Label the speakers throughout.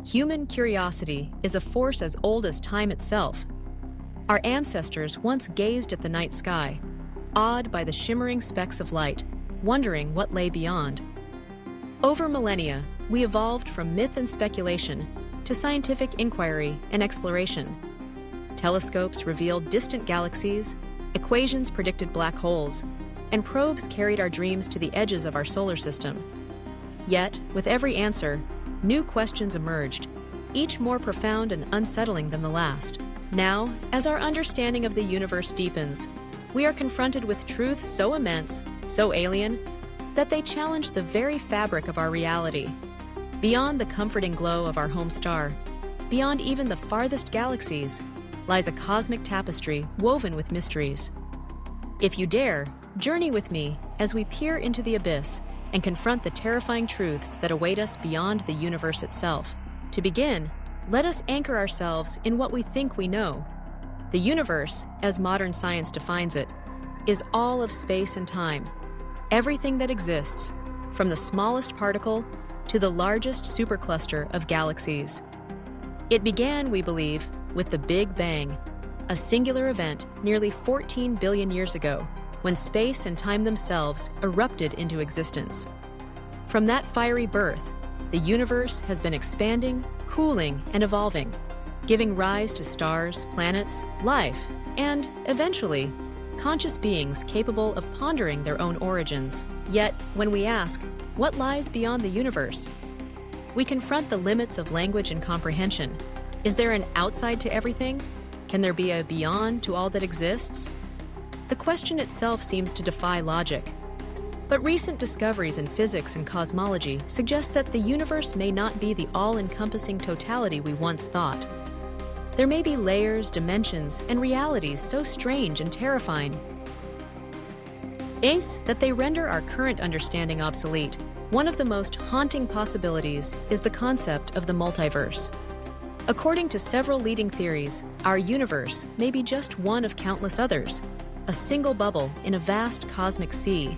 Speaker 1: Human curiosity is a force as old as time itself. Our ancestors once gazed at the night sky, awed by the shimmering specks of light, wondering what lay beyond. Over millennia, we evolved from myth and speculation to scientific inquiry and exploration. Telescopes revealed distant galaxies, equations predicted black holes, and probes carried our dreams to the edges of our solar system. Yet, with every answer, new questions emerged, each more profound and unsettling than the last. Now, as our understanding of the universe deepens, we are confronted with truths so immense, so alien, that they challenge the very fabric of our reality. Beyond the comforting glow of our home star, beyond even the farthest galaxies, lies a cosmic tapestry woven with mysteries. If you dare, journey with me as we peer into the abyss and confront the terrifying truths that await us beyond the universe itself. To begin, let us anchor ourselves in what we think we know. The universe, as modern science defines it, is all of space and time. Everything that exists, from the smallest particle to the largest supercluster of galaxies. It began, we believe, with the Big Bang, a singular event nearly 14 billion years ago, when space and time themselves erupted into existence. From that fiery birth, the universe has been expanding, cooling, and evolving, giving rise to stars, planets, life, and, eventually, conscious beings capable of pondering their own origins. Yet, when we ask, what lies beyond the universe? We confront the limits of language and comprehension. Is there an outside to everything? Can there be a beyond to all that exists? The question itself seems to defy logic. But recent discoveries in physics and cosmology suggest that the universe may not be the all-encompassing totality we once thought. There may be layers, dimensions, and realities so strange and terrifying that they render our current understanding obsolete. One of the most haunting possibilities is the concept of the multiverse. According to several leading theories, our universe may be just one of countless others, a single bubble in a vast cosmic sea.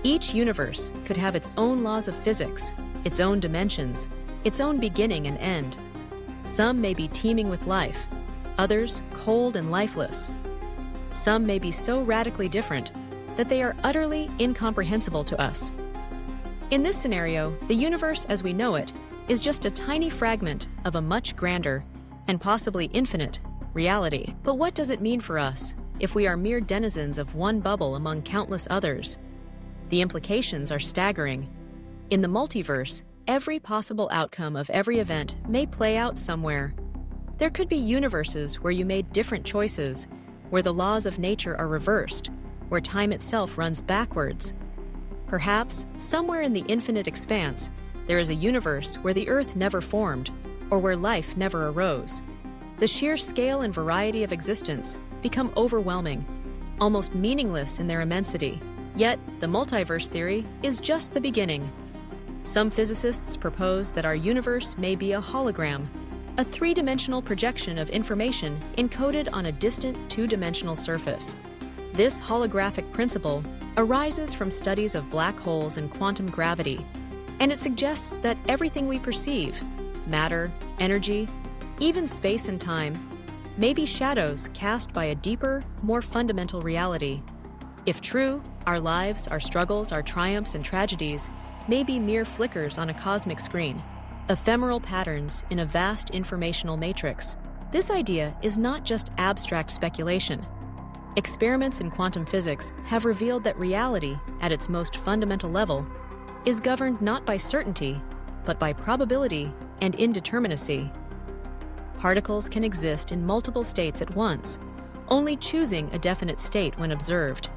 Speaker 1: Each universe could have its own laws of physics, its own dimensions, its own beginning and end. Some may be teeming with life, others cold and lifeless. Some may be so radically different that they are utterly incomprehensible to us. In this scenario, the universe as we know it is just a tiny fragment of a much grander, and possibly infinite, reality. But what does it mean for us if we are mere denizens of one bubble among countless others? The implications are staggering. In the multiverse, every possible outcome of every event may play out somewhere. There could be universes where you made different choices, where the laws of nature are reversed, where time itself runs backwards. Perhaps, somewhere in the infinite expanse, there is a universe where the Earth never formed, or where life never arose. The sheer scale and variety of existence become overwhelming, almost meaningless in their immensity. Yet, the multiverse theory is just the beginning. Some physicists propose that our universe may be a hologram, a three-dimensional projection of information encoded on a distant two-dimensional surface. This holographic principle arises from studies of black holes and quantum gravity, and it suggests that everything we perceive, matter, energy, even space and time, may be shadows cast by a deeper, more fundamental reality. If true, our lives, our struggles, our triumphs and tragedies may be mere flickers on a cosmic screen, ephemeral patterns in a vast informational matrix. This idea is not just abstract speculation. Experiments in quantum physics have revealed that reality, at its most fundamental level, is governed not by certainty, but by probability and indeterminacy. Particles can exist in multiple states at once, only choosing a definite state when observed.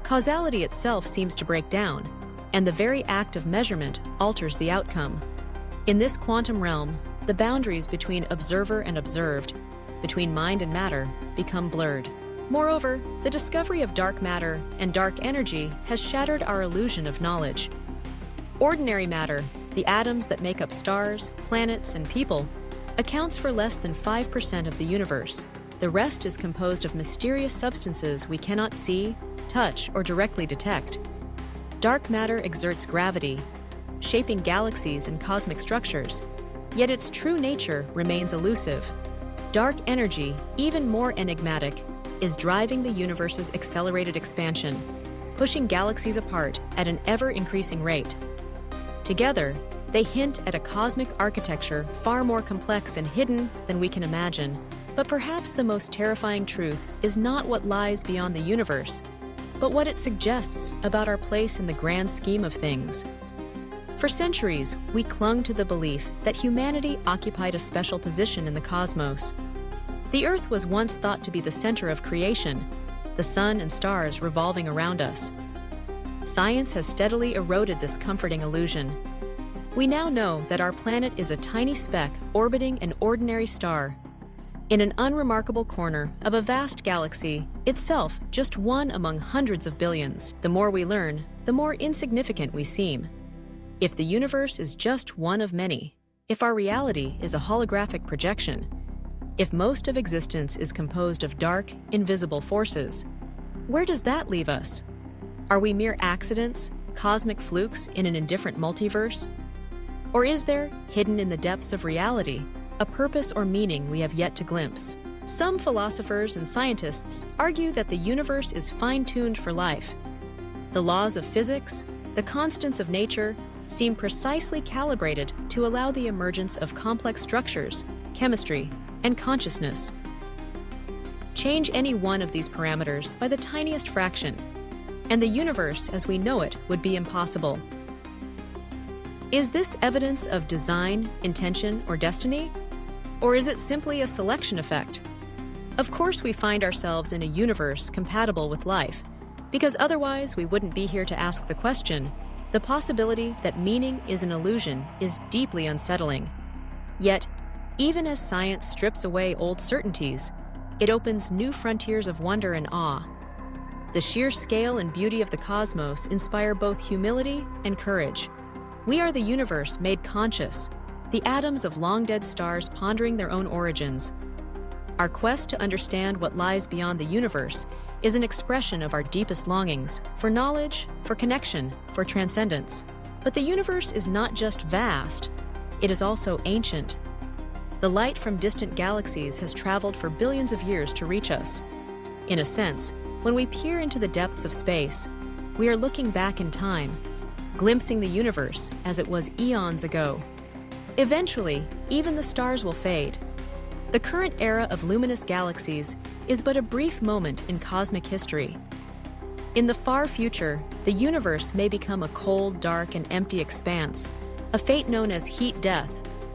Speaker 1: Causality itself seems to break down, and the very act of measurement alters the outcome. In this quantum realm, the boundaries between observer and observed, between mind and matter, become blurred. Moreover, the discovery of dark matter and dark energy has shattered our illusion of knowledge. Ordinary matter, the atoms that make up stars, planets, and people, accounts for less than 5% of the universe. The rest is composed of mysterious substances we cannot see, touch, or directly detect. Dark matter exerts gravity, shaping galaxies and cosmic structures, yet its true nature remains elusive. Dark energy, even more enigmatic, is driving the universe's accelerated expansion, pushing galaxies apart at an ever-increasing rate. Together, they hint at a cosmic architecture far more complex and hidden than we can imagine. But perhaps the most terrifying truth is not what lies beyond the universe, but what it suggests about our place in the grand scheme of things. For centuries, we clung to the belief that humanity occupied a special position in the cosmos. The Earth was once thought to be the center of creation, the sun and stars revolving around us. Science has steadily eroded this comforting illusion. We now know that our planet is a tiny speck orbiting an ordinary star, in an unremarkable corner of a vast galaxy, itself just one among hundreds of billions. The more we learn, the more insignificant we seem. If the universe is just one of many, if our reality is a holographic projection, if most of existence is composed of dark, invisible forces, where does that leave us? Are we mere accidents, cosmic flukes in an indifferent multiverse? Or is there, hidden in the depths of reality, a purpose or meaning we have yet to glimpse? Some philosophers and scientists argue that the universe is fine-tuned for life. The laws of physics, the constants of nature, seem precisely calibrated to allow the emergence of complex structures, chemistry, and consciousness. Change any one of these parameters by the tiniest fraction, and the universe as we know it would be impossible. Is this evidence of design, intention, or destiny? Or is it simply a selection effect? Of course, we find ourselves in a universe compatible with life, because otherwise we wouldn't be here to ask the question. The possibility that meaning is an illusion is deeply unsettling. Yet, even as science strips away old certainties, it opens new frontiers of wonder and awe. The sheer scale and beauty of the cosmos inspire both humility and courage. We are the universe made conscious, the atoms of long-dead stars pondering their own origins. Our quest to understand what lies beyond the universe is an expression of our deepest longings for knowledge, for connection, for transcendence. But the universe is not just vast, it is also ancient. The light from distant galaxies has traveled for billions of years to reach us. In a sense, when we peer into the depths of space, we are looking back in time, glimpsing the universe as it was eons ago. Eventually, even the stars will fade. The current era of luminous galaxies is but a brief moment in cosmic history. In the far future, the universe may become a cold, dark, and empty expanse, a fate known as heat death,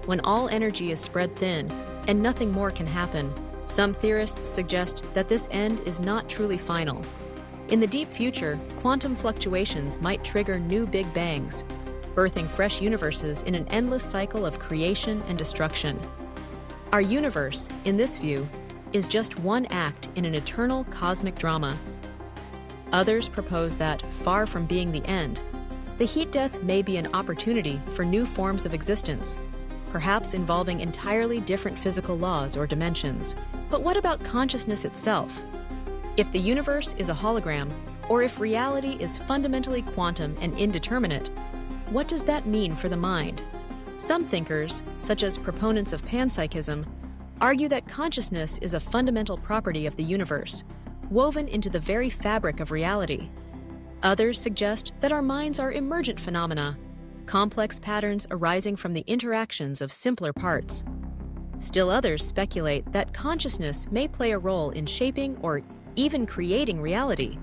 Speaker 1: when all energy is spread thin and nothing more can happen. Some theorists suggest that this end is not truly final. In the deep future, quantum fluctuations might trigger new Big Bangs, birthing fresh universes in an endless cycle of creation and destruction. Our universe, in this view, is just one act in an eternal cosmic drama. Others propose that, far from being the end, the heat death may be an opportunity for new forms of existence, perhaps involving entirely different physical laws or dimensions. But what about consciousness itself? If the universe is a hologram, or if reality is fundamentally quantum and indeterminate, what does that mean for the mind? Some thinkers, such as proponents of panpsychism, argue that consciousness is a fundamental property of the universe, woven into the very fabric of reality. Others suggest that our minds are emergent phenomena, complex patterns arising from the interactions of simpler parts. Still others speculate that consciousness may play a role in shaping or even creating reality.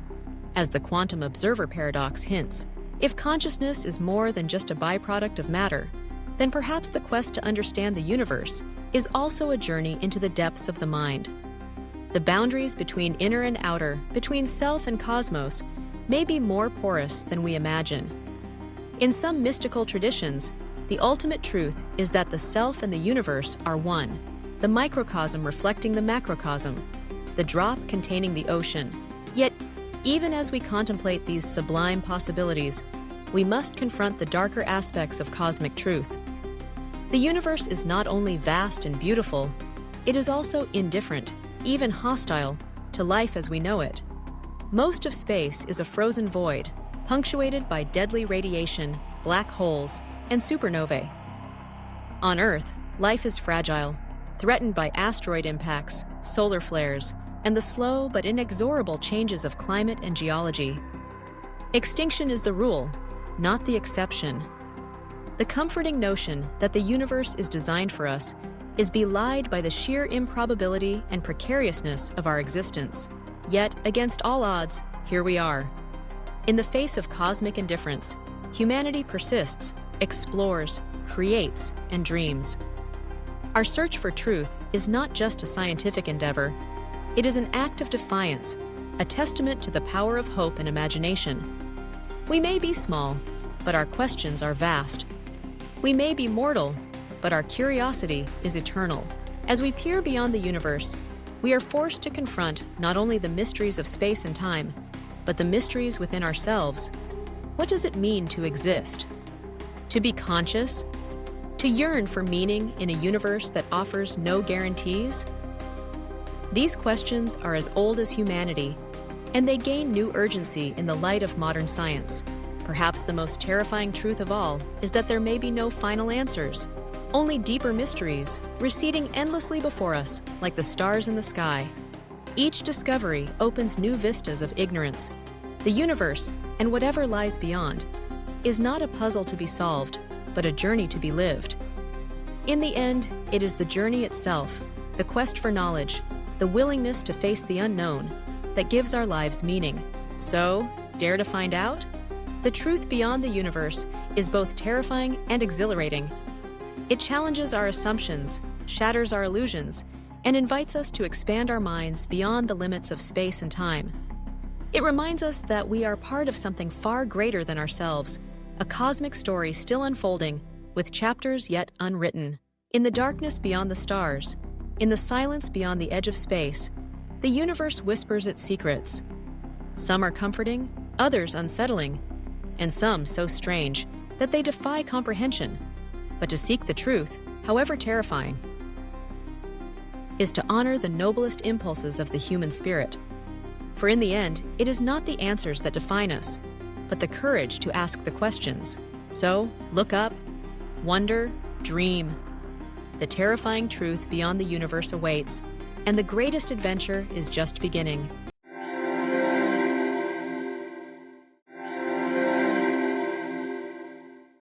Speaker 1: As the quantum observer paradox hints, if consciousness is more than just a byproduct of matter, then perhaps the quest to understand the universe is also a journey into the depths of the mind. The boundaries between inner and outer, between self and cosmos, may be more porous than we imagine. In some mystical traditions, the ultimate truth is that the self and the universe are one, the microcosm reflecting the macrocosm, the drop containing the ocean. Yet, even as we contemplate these sublime possibilities, we must confront the darker aspects of cosmic truth. The universe is not only vast and beautiful, it is also indifferent, even hostile, to life as we know it. Most of space is a frozen void, punctuated by deadly radiation, black holes, and supernovae. On Earth, life is fragile, threatened by asteroid impacts, solar flares, and the slow but inexorable changes of climate and geology. Extinction is the rule, not the exception. The comforting notion that the universe is designed for us is belied by the sheer improbability and precariousness of our existence. Yet, against all odds, here we are. In the face of cosmic indifference, humanity persists, explores, creates, and dreams. Our search for truth is not just a scientific endeavor. It is an act of defiance, a testament to the power of hope and imagination. We may be small, but our questions are vast. We may be mortal, but our curiosity is eternal. As we peer beyond the universe, we are forced to confront not only the mysteries of space and time, but the mysteries within ourselves. What does it mean to exist? To be conscious? To yearn for meaning in a universe that offers no guarantees? These questions are as old as humanity, and they gain new urgency in the light of modern science. Perhaps the most terrifying truth of all is that there may be no final answers, only deeper mysteries receding endlessly before us like the stars in the sky. Each discovery opens new vistas of ignorance. The universe, and whatever lies beyond, is not a puzzle to be solved, but a journey to be lived. In the end, it is the journey itself, the quest for knowledge, the willingness to face the unknown, that gives our lives meaning. So, dare to find out? The truth beyond the universe is both terrifying and exhilarating. It challenges our assumptions, shatters our illusions, and invites us to expand our minds beyond the limits of space and time. It reminds us that we are part of something far greater than ourselves, a cosmic story still unfolding, with chapters yet unwritten. In the darkness beyond the stars, in the silence beyond the edge of space, the universe whispers its secrets. Some are comforting, others unsettling, and some so strange that they defy comprehension. But to seek the truth, however terrifying, is to honor the noblest impulses of the human spirit. For in the end, it is not the answers that define us, but the courage to ask the questions. So, look up, wonder, dream. The terrifying truth beyond the universe awaits, and the greatest adventure is just beginning.